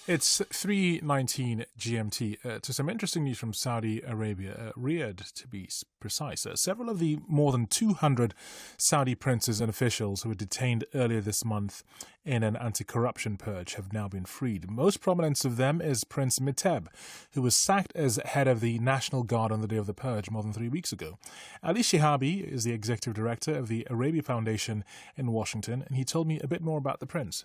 It's 3:19 GMT. To some interesting news from Saudi Arabia, Riyadh to be precise. Several of the more than 200 Saudi princes and officials who were detained earlier this month in an anti-corruption purge have now been freed. Most prominent of them is Prince Miteb, who was sacked as head of the National Guard on the day of the purge more than 3 weeks ago. Ali Shihabi is the executive director of the Arabia Foundation in Washington, and he told me a bit more about the prince.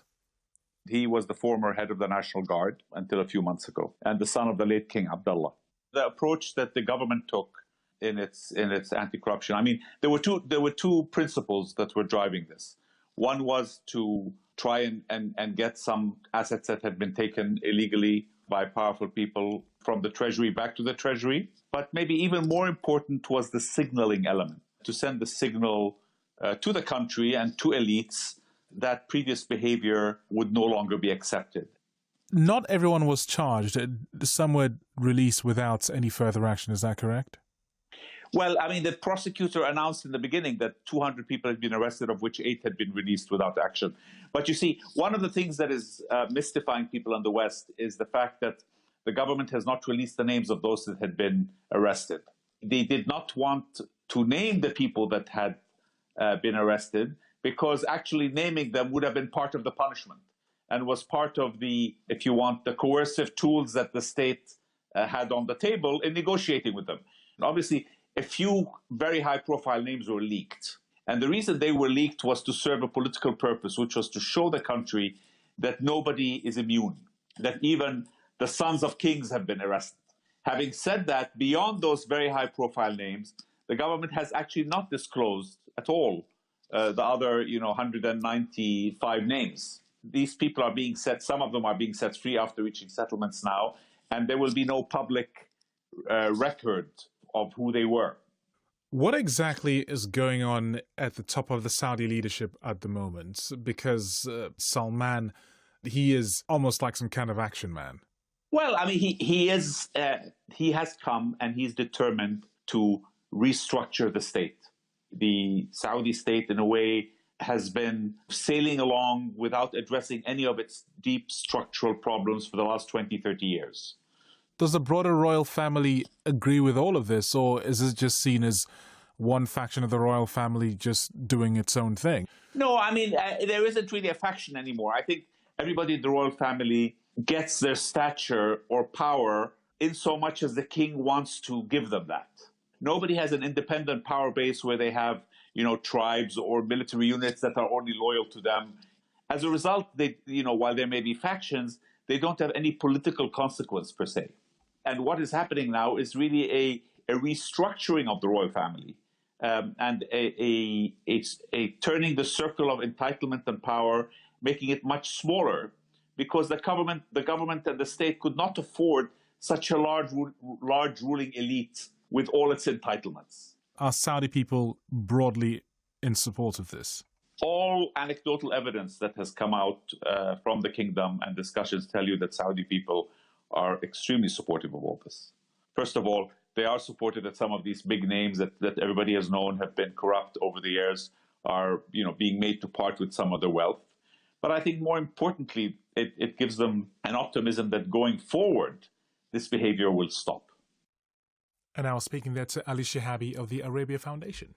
He was the former head of the National Guard until a few months ago, and the son of the late King Abdullah. The approach that the government took in its anti-corruption, I mean, there were two principles that were driving this. One was to try and get some assets that had been taken illegally by powerful people from the treasury back to the treasury. But maybe even more important was the signaling element, to send the signal to the country and to elites that previous behavior would no longer be accepted. Not everyone was charged. Some were released without any further action. Is that correct? Well, I mean, the prosecutor announced in the beginning that 200 people had been arrested, of which 8 had been released without action. But you see, one of the things that is mystifying people in the West is the fact that the government has not released the names of those that had been arrested. They did not want to name the people that had been arrested, because actually naming them would have been part of the punishment and was part of the, if you want, the coercive tools that the state had on the table in negotiating with them. And obviously, a few very high-profile names were leaked. And the reason they were leaked was to serve a political purpose, which was to show the country that nobody is immune, that even the sons of kings have been arrested. Having said that, beyond those very high-profile names, the government has actually not disclosed at all the other, 195 names. These people are being set, some of them are being set free after reaching settlements now, and there will be no public record of who they were. What exactly is going on at the top of the Saudi leadership at the moment? Because Salman, he is almost like some kind of action man. Well, I mean, he has come and he's determined to restructure the state. The Saudi state, in a way, has been sailing along without addressing any of its deep structural problems for the last 20, 30 years. Does the broader royal family agree with all of this, or is it just seen as one faction of the royal family just doing its own thing? No, I mean, there isn't really a faction anymore. I think everybody in the royal family gets their stature or power in so much as the king wants to give them that. Nobody has an independent power base where they have, tribes or military units that are only loyal to them. As a result, they, while there may be factions, they don't have any political consequence per se. And what is happening now is really a restructuring of the royal family and a turning the circle of entitlement and power, making it much smaller, because the government and the state could not afford such a large ruling elite with all its entitlements. Are Saudi people broadly in support of this? All anecdotal evidence that has come out from the kingdom and discussions tell you that Saudi people are extremely supportive of all this. First of all, they are supportive that some of these big names that everybody has known have been corrupt over the years are being made to part with some of their wealth. But I think more importantly, it gives them an optimism that going forward, this behavior will stop. And I was speaking there to Ali Shihabi of the Arabia Foundation.